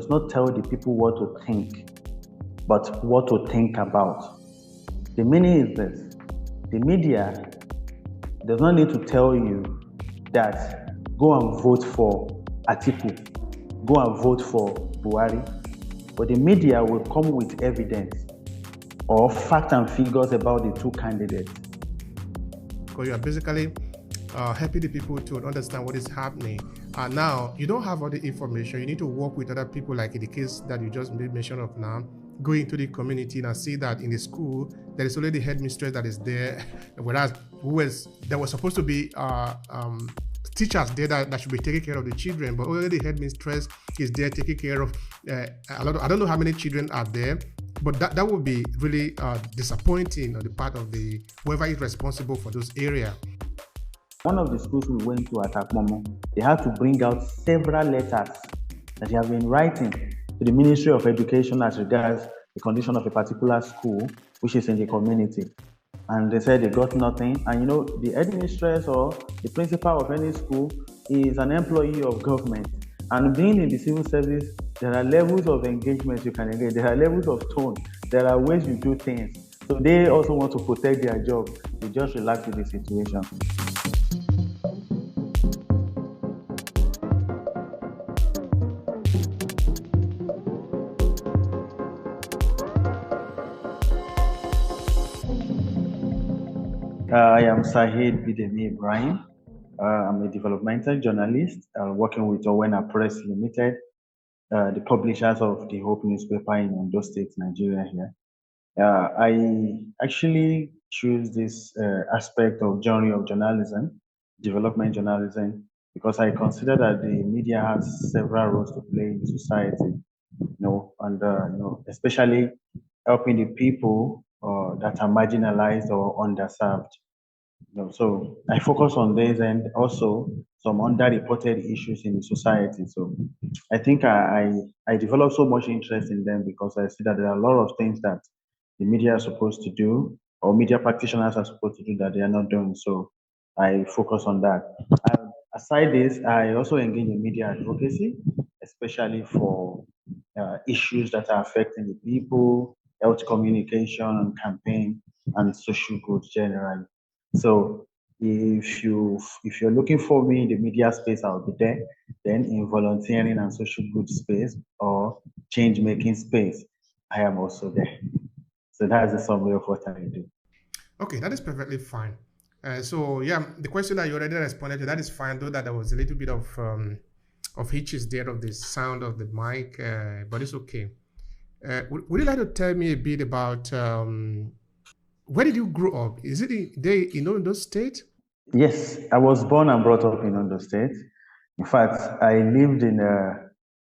does not tell the people what to think, but what to think about. The meaning is this: the media does not need to tell you that go and vote for Atiku, go and vote for Buhari, but the media will come with evidence or fact and figures about the two candidates. Because you are basically helping the people to understand what is happening. Now, you don't have all the information. You need to work with other people, like in the case that you just made mention of now. Go into the community and see that in the school, there is already headmistress that is there, whereas there was supposed to be teachers there that should be taking care of the children, but already headmistress is there taking care of a lot of, I don't know how many children are there, but that would be really disappointing on the part of the whoever is responsible for those areas. One of the schools we went to at Akmomo, they had to bring out several letters that they have been writing to the Ministry of Education as regards the condition of a particular school, which is in the community. And they said they got nothing. And the headmistress or the principal of any school is an employee of government. And being in the civil service, there are levels of engagement you can engage. There are levels of tone. There are ways you do things. So they also want to protect their job. They just relax with the situation. I am Saheed Ibrahim. I'm a developmental journalist working with Owena Press Limited, the publishers of the Hope newspaper in Ondo State, Nigeria here. I actually choose this aspect of genre of journalism, development journalism, because I consider that the media has several roles to play in society, and especially helping the people that are marginalized or underserved. So I focus on this and also some underreported issues in the society. So I think I developed so much interest in them because I see that there are a lot of things that the media are supposed to do or media practitioners are supposed to do that they are not doing. So I focus on that. Aside this, I also engage in media advocacy, especially for issues that are affecting the people, health communication, campaign, and social good generally. So if you're looking for me in the media space, I'll be there. Then in volunteering and social good space or change making space, I am also there. So that's the summary of what I do. Okay, that is perfectly fine. So yeah, the question that you already responded to, that is fine, though that there was a little bit of hitches there of the sound of the mic, but it's okay. Would you like to tell me a bit about where did you grow up? Is it in Ondo State? Yes, I was born and brought up in Ondo State. In fact, I lived in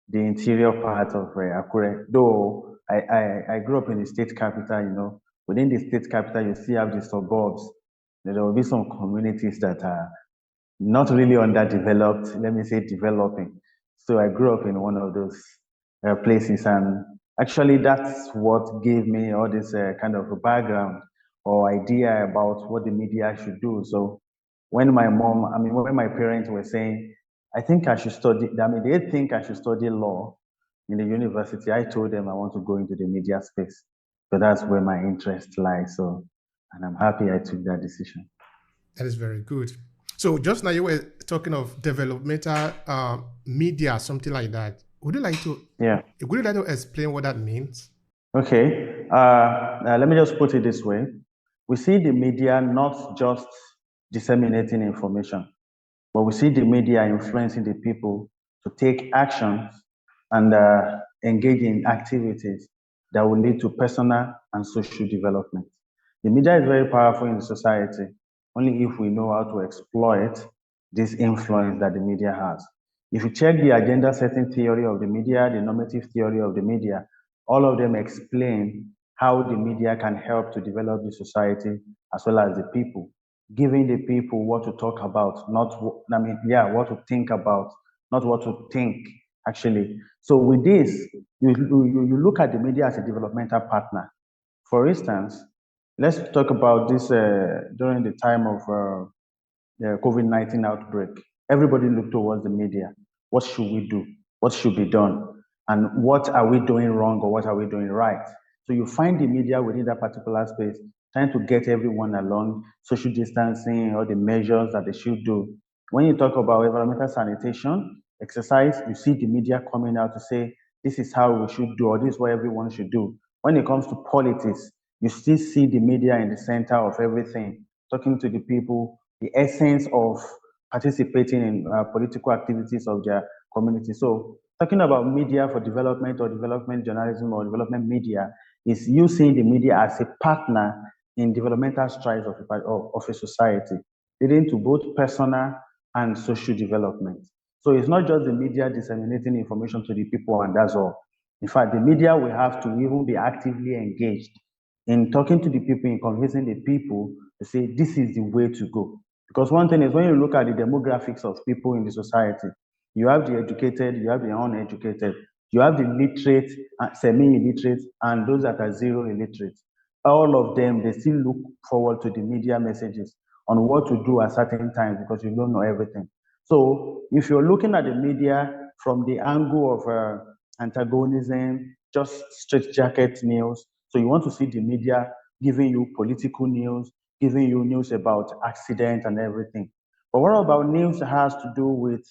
the interior part of Akure, though I grew up in the state capital. Within the state capital, you still have the suburbs. There will be some communities that are not really underdeveloped, let me say developing. So I grew up in one of those places, and actually that's what gave me all this kind of a background or idea about what the media should do. So when when my parents were saying, I think I should study, they think I should study law in the university, I told them I want to go into the media space. So that's where my interest lies. So, and I'm happy I took that decision. That is very good. So just now you were talking of developmental media, something like that. Would you like to? Yeah. Would you like to explain what that means? Okay. Let me just put it this way: we see the media not just disseminating information, but we see the media influencing the people to take actions and engage in activities that will lead to personal and social development. The media is very powerful in the society only if we know how to exploit this influence that the media has. If you check the agenda setting theory of the media, the normative theory of the media, all of them explain how the media can help to develop the society as well as the people, giving the people what to talk about, what to think about, not what to think, actually. So with this, you look at the media as a developmental partner. For instance, let's talk about this during the time of the COVID-19 outbreak. Everybody looked towards the media. What should we do? What should be done? and what are we doing wrong or what are we doing right. So you find the media within that particular space trying to get everyone along, social distancing, all the measures that they should do. When you talk about environmental sanitation, exercise, you see the media coming out to say, this is how we should do, or this is what everyone should do. When it comes to politics, you still see the media in the center of everything, talking to the people, the essence of participating in political activities of their community. So talking about media for development or development journalism or development media is you seeing the media as a partner in developmental strides of a society, leading to both personal and social development. So it's not just the media disseminating information to the people and that's all. In fact, the media will have to even be actively engaged in talking to the people, in convincing the people to say this is the way to go. Because one thing is when you look at the demographics of people in the society, you have the educated, you have the uneducated, you have the literate, semi-illiterate, and those that are zero illiterate. All of them, they still look forward to the media messages on what to do at certain times because you don't know everything. So if you're looking at the media from the angle of antagonism, just straitjacket news, so you want to see the media giving you political news, giving you news about accident and everything. But what about news that has to do with,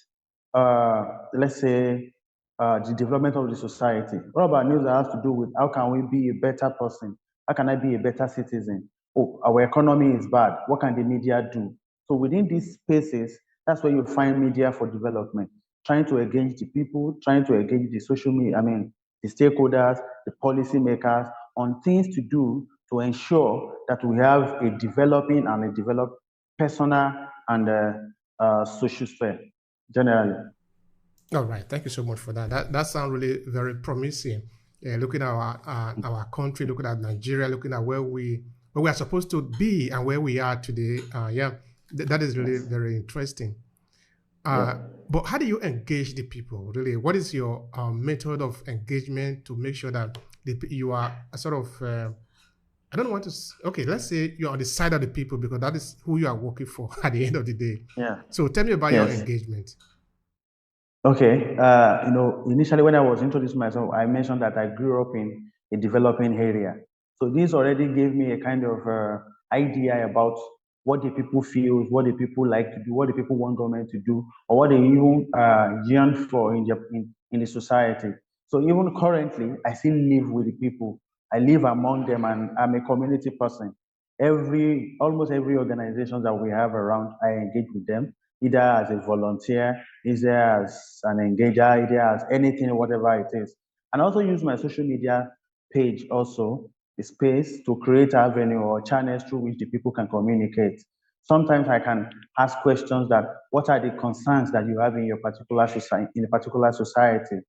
let's say, the development of the society? What about news that has to do with how can we be a better person? How can I be a better citizen? Oh, our economy is bad. What can the media do? So within these spaces, that's where you find media for development, trying to engage the people, trying to engage the social media, the stakeholders, the policymakers on things to do to ensure that we have a developing and a developed personal and social sphere generally. All right, thank you so much for that. That sounds really very promising. Looking at our country, looking at Nigeria, looking at where we are supposed to be and where we are today. Yeah, that is really Yes. very interesting. Yeah. But how do you engage the people? Really, what is your method of engagement to make sure that you are a sort of I don't want to. Okay, let's say you're on the side of the people because that is who you are working for at the end of the day. Yeah. So tell me about your Yes. engagement. Okay. Initially when I was introducing myself, I mentioned that I grew up in a developing area. So this already gave me a kind of idea about what the people feel, what the people like to do, what the people want government to do, or what they even yearn for in the society. So even currently, I still live with the people. I live among them, and I'm a community person. Almost every organization that we have around, I engage with them, either as a volunteer, either as an engager, either as anything, whatever it is. And also use my social media page also, the space to create avenue or channels through which the people can communicate. Sometimes I can ask questions that what are the concerns that you have in your particular society, in a particular society.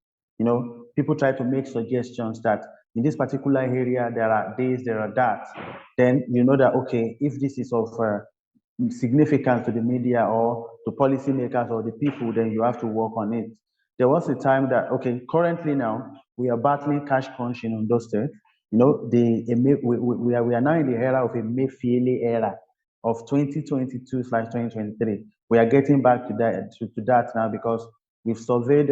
People try to make suggestions that in this particular area there are this, there are that. Then you know that okay, if this is of significance to the media or to policymakers or the people, then you have to work on it. There was a time that, okay, currently now we are battling cash crunch in Ondo State. We are now in the era of a Mayfield era of 2022/2023. We are getting back to that now because we've surveyed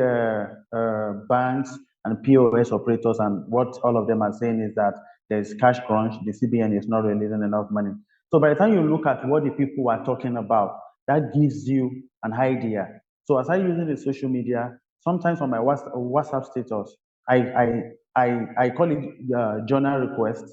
banks and POS operators, and what all of them are saying is that there's cash crunch. The CBN is not releasing enough money. So by the time you look at what the people are talking about, that gives you an idea. So as I using the social media, sometimes on my WhatsApp status, I call it journal request.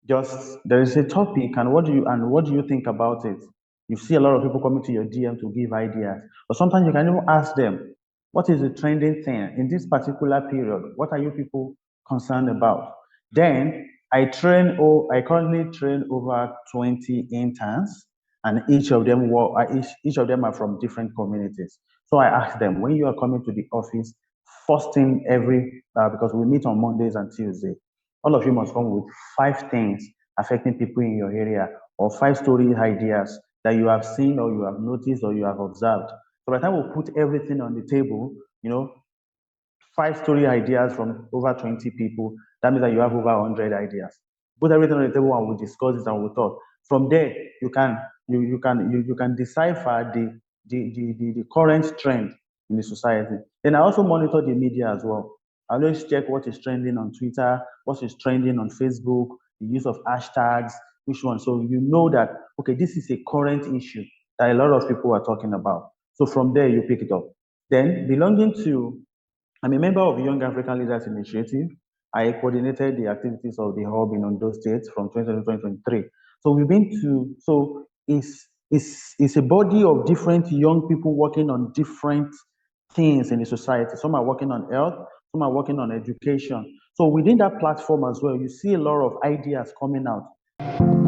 Just there is a topic, and what do you think about it? You see a lot of people coming to your DM to give ideas, but sometimes you can even ask them, what is the trending thing in this particular period? What are you people concerned about? Then I currently train over 20 interns, and each of them are from different communities. So I ask them, when you are coming to the office, first thing because we meet on Mondays and Tuesdays, all of you must come with 5 things affecting people in your area or 5 story ideas that you have seen or you have noticed or you have observed. So by the time we put everything on the table, 5 story ideas from over 20 people, that means that you have over 100 ideas. Put everything on the table and we'll discuss it and we'll talk. From there, you can decipher the current trend in the society. Then I also monitor the media as well. I always check what is trending on Twitter, what is trending on Facebook, the use of hashtags, which one. So you know that, okay, this is a current issue that a lot of people are talking about. So from there, you pick it up. Then belonging to, I'm a member of the Young African Leaders Initiative. I coordinated the activities of the hub in Ondo State from 2020 to 2023. So we've been to, so it's a body of different young people working on different things in the society. Some are working on health, some are working on education. So within that platform as well, you see a lot of ideas coming out.